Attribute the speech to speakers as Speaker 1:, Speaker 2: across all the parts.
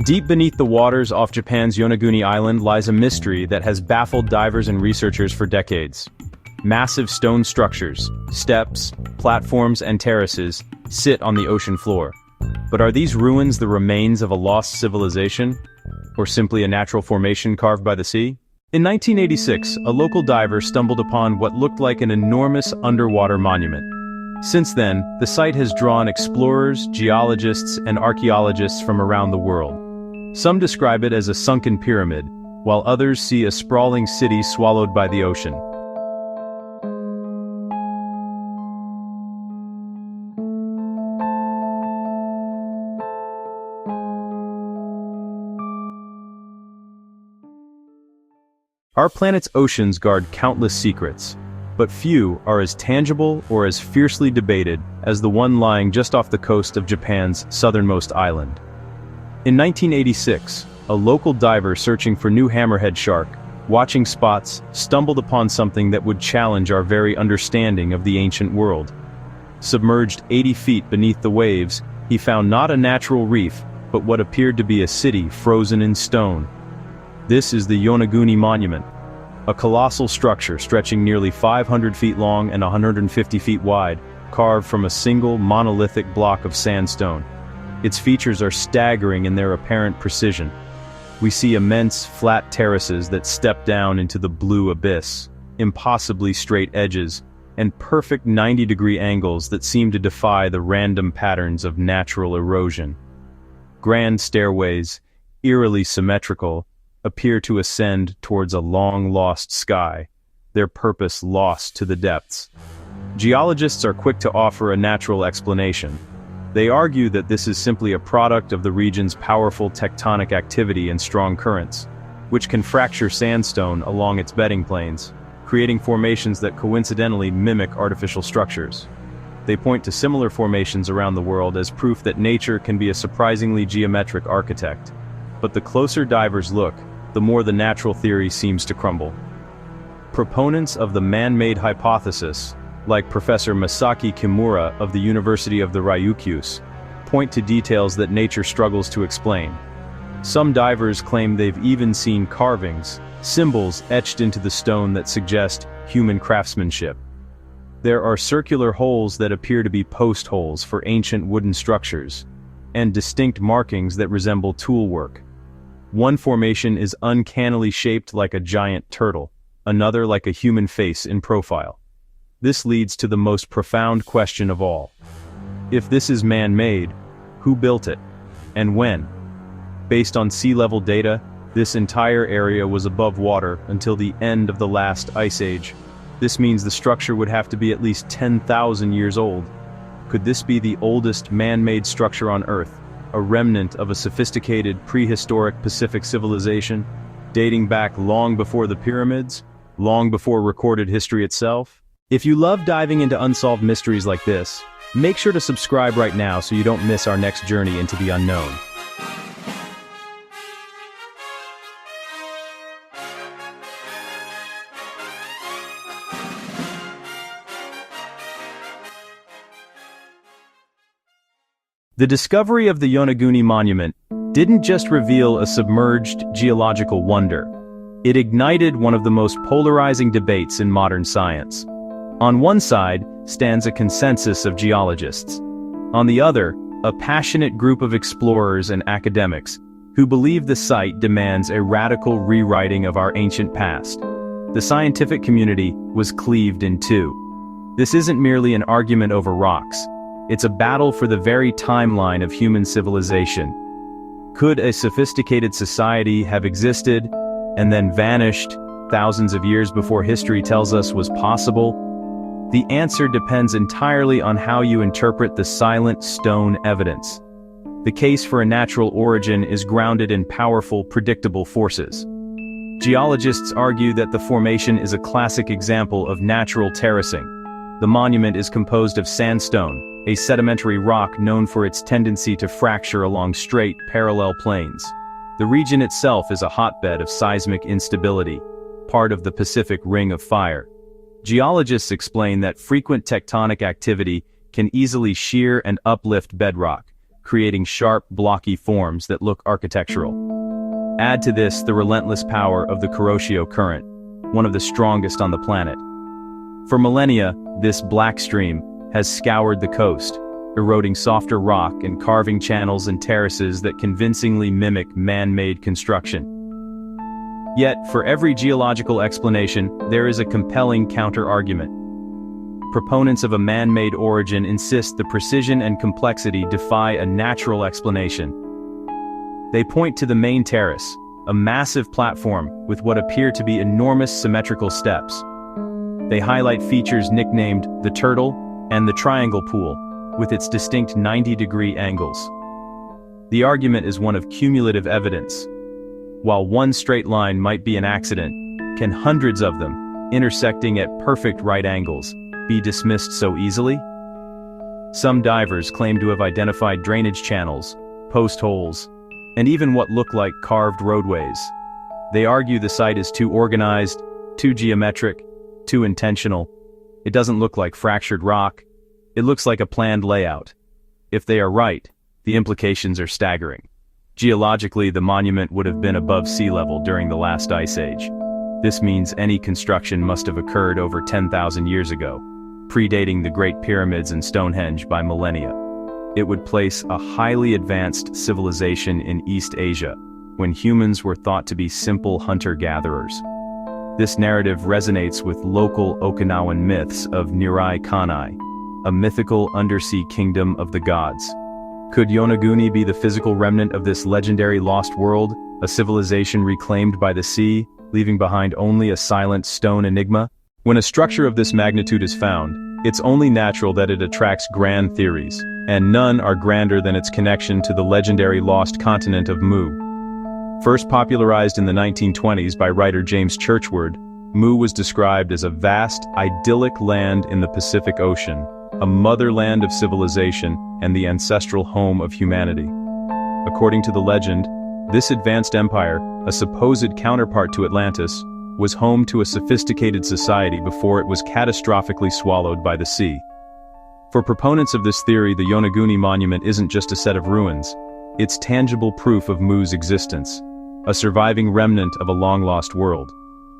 Speaker 1: Deep beneath the waters off Japan's Yonaguni Island lies a mystery that has baffled divers and researchers for decades. Massive stone structures, steps, platforms, and terraces sit on the ocean floor. But are these ruins the remains of a lost civilization? Or simply a natural formation carved by the sea? In 1986, a local diver stumbled upon what looked like an enormous underwater monument. Since then, the site has drawn explorers, geologists, and archaeologists from around the world. Some describe it as a sunken pyramid, while others see a sprawling city swallowed by the ocean. Our planet's oceans guard countless secrets, but few are as tangible or as fiercely debated as the one lying just off the coast of Japan's southernmost island. In 1986, a local diver searching for new hammerhead shark, watching spots, stumbled upon something that would challenge our very understanding of the ancient world. Submerged 80 feet beneath the waves, he found not a natural reef, but what appeared to be a city frozen in stone. This is the Yonaguni Monument, a colossal structure stretching nearly 500 feet long and 150 feet wide, carved from a single monolithic block of sandstone. Its features are staggering in their apparent precision. We see immense, flat terraces that step down into the blue abyss, impossibly straight edges, and perfect 90-degree angles that seem to defy the random patterns of natural erosion. Grand stairways, eerily symmetrical, appear to ascend towards a long-lost sky, their purpose lost to the depths. Geologists are quick to offer a natural explanation. They argue that this is simply a product of the region's powerful tectonic activity and strong currents, which can fracture sandstone along its bedding planes, creating formations that coincidentally mimic artificial structures. They point to similar formations around the world as proof that nature can be a surprisingly geometric architect. But the closer divers look, the more the natural theory seems to crumble. Proponents of the man-made hypothesis, like Professor Masaki Kimura of the University of the Ryukyus, point to details that nature struggles to explain. Some divers claim they've even seen carvings, symbols etched into the stone that suggest human craftsmanship. There are circular holes that appear to be post holes for ancient wooden structures, and distinct markings that resemble tool work. One formation is uncannily shaped like a giant turtle, another like a human face in profile. This leads to the most profound question of all. If this is man-made, who built it? And when? Based on sea level data, this entire area was above water until the end of the last ice age. This means the structure would have to be at least 10,000 years old. Could this be the oldest man-made structure on Earth, a remnant of a sophisticated prehistoric Pacific civilization, dating back long before the pyramids, long before recorded history itself? If you love diving into unsolved mysteries like this, make sure to subscribe right now so you don't miss our next journey into the unknown. The discovery of the Yonaguni Monument didn't just reveal a submerged geological wonder. It ignited one of the most polarizing debates in modern science. On one side stands a consensus of geologists. On the other, a passionate group of explorers and academics who believe the site demands a radical rewriting of our ancient past. The scientific community was cleaved in two. This isn't merely an argument over rocks. It's a battle for the very timeline of human civilization. Could a sophisticated society have existed and then vanished thousands of years before history tells us was possible? The answer depends entirely on how you interpret the silent stone evidence. The case for a natural origin is grounded in powerful, predictable forces. Geologists argue that the formation is a classic example of natural terracing. The monument is composed of sandstone, a sedimentary rock known for its tendency to fracture along straight, parallel planes. The region itself is a hotbed of seismic instability, part of the Pacific Ring of Fire. Geologists explain that frequent tectonic activity can easily shear and uplift bedrock, creating sharp, blocky forms that look architectural. Add to this the relentless power of the Kuroshio Current, one of the strongest on the planet. For millennia, this black stream has scoured the coast, eroding softer rock and carving channels and terraces that convincingly mimic man-made construction. Yet, for every geological explanation, there is a compelling counter-argument. Proponents of a man-made origin insist the precision and complexity defy a natural explanation. They point to the main terrace, a massive platform with what appear to be enormous symmetrical steps. They highlight features nicknamed the turtle and the triangle pool, with its distinct 90-degree angles. The argument is one of cumulative evidence. While one straight line might be an accident, can hundreds of them, intersecting at perfect right angles, be dismissed so easily? Some divers claim to have identified drainage channels, post holes, and even what look like carved roadways. They argue the site is too organized, too geometric, too intentional. It doesn't look like fractured rock. It looks like a planned layout. If they are right, the implications are staggering. Geologically, the monument would have been above sea level during the last ice age. This means any construction must have occurred over 10,000 years ago, predating the Great Pyramids and Stonehenge by millennia. It would place a highly advanced civilization in East Asia, when humans were thought to be simple hunter-gatherers. This narrative resonates with local Okinawan myths of Nirai Kanai, a mythical undersea kingdom of the gods. Could Yonaguni be the physical remnant of this legendary lost world, a civilization reclaimed by the sea, leaving behind only a silent stone enigma? When a structure of this magnitude is found, it's only natural that it attracts grand theories, and none are grander than its connection to the legendary lost continent of Mu. First popularized in the 1920s by writer James Churchward, Mu was described as a vast, idyllic land in the Pacific Ocean, a motherland of civilization and the ancestral home of humanity. According to the legend, this advanced empire, a supposed counterpart to Atlantis, was home to a sophisticated society before it was catastrophically swallowed by the sea. For proponents of this theory, the Yonaguni Monument isn't just a set of ruins, it's tangible proof of Mu's existence, a surviving remnant of a long-lost world.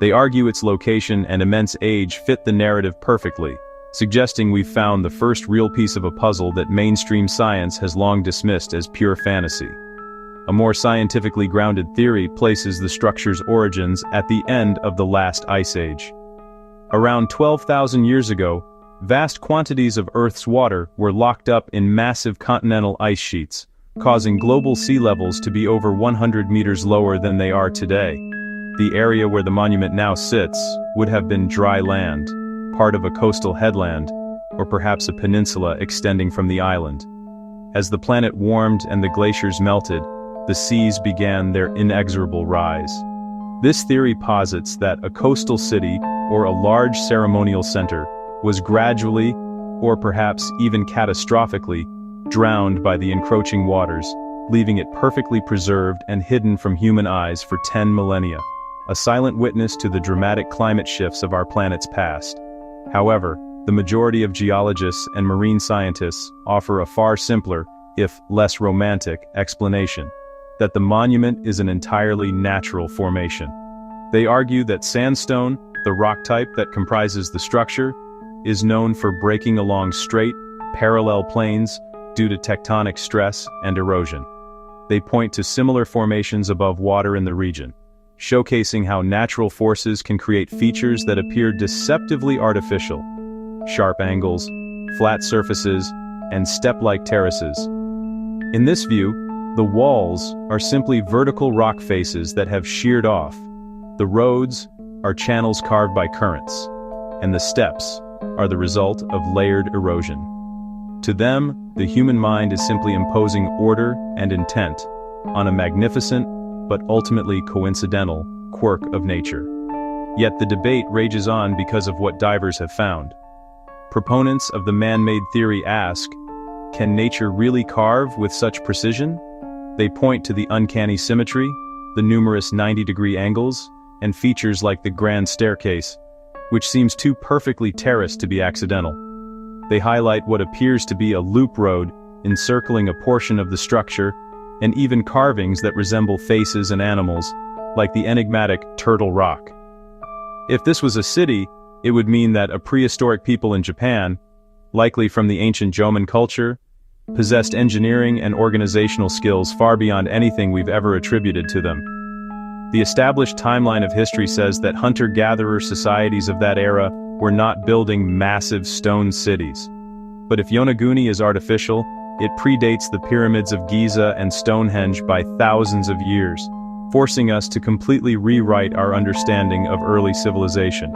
Speaker 1: They argue its location and immense age fit the narrative perfectly, suggesting we've found the first real piece of a puzzle that mainstream science has long dismissed as pure fantasy. A more scientifically grounded theory places the structure's origins at the end of the last ice age. Around 12,000 years ago, vast quantities of Earth's water were locked up in massive continental ice sheets, causing global sea levels to be over 100 meters lower than they are today. The area where the monument now sits would have been dry land, part of a coastal headland, or perhaps a peninsula extending from the island. As the planet warmed and the glaciers melted, the seas began their inexorable rise. This theory posits that a coastal city, or a large ceremonial center, was gradually, or perhaps even catastrophically, drowned by the encroaching waters, leaving it perfectly preserved and hidden from human eyes for 10 millennia, a silent witness to the dramatic climate shifts of our planet's past. However, the majority of geologists and marine scientists offer a far simpler, if less romantic, explanation, that the monument is an entirely natural formation. They argue that sandstone, the rock type that comprises the structure, is known for breaking along straight, parallel planes due to tectonic stress and erosion. They point to similar formations above water in the region, showcasing how natural forces can create features that appear deceptively artificial: sharp angles, flat surfaces, and step-like terraces. In this view, the walls are simply vertical rock faces that have sheared off. The roads are channels carved by currents, and the steps are the result of layered erosion. To them, the human mind is simply imposing order and intent on a magnificent, but ultimately coincidental, quirk of nature. Yet the debate rages on because of what divers have found. Proponents of the man-made theory ask, can nature really carve with such precision? They point to the uncanny symmetry, the numerous 90-degree angles, and features like the grand staircase, which seems too perfectly terraced to be accidental. They highlight what appears to be a loop road encircling a portion of the structure, and even carvings that resemble faces and animals, like the enigmatic Turtle Rock. If this was a city, it would mean that a prehistoric people in Japan, likely from the ancient Jomon culture, possessed engineering and organizational skills far beyond anything we've ever attributed to them. The established timeline of history says that hunter-gatherer societies of that era were not building massive stone cities. But if Yonaguni is artificial, it predates the pyramids of Giza and Stonehenge by thousands of years, forcing us to completely rewrite our understanding of early civilization.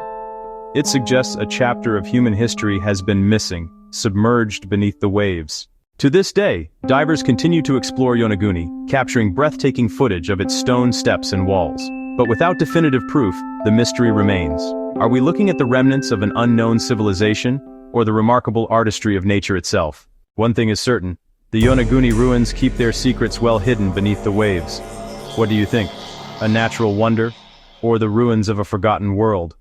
Speaker 1: It suggests a chapter of human history has been missing, submerged beneath the waves. To this day, divers continue to explore Yonaguni, capturing breathtaking footage of its stone steps and walls. But without definitive proof, the mystery remains. Are we looking at the remnants of an unknown civilization, or the remarkable artistry of nature itself? One thing is certain, the Yonaguni ruins keep their secrets well hidden beneath the waves. What do you think? A natural wonder, or the ruins of a forgotten world?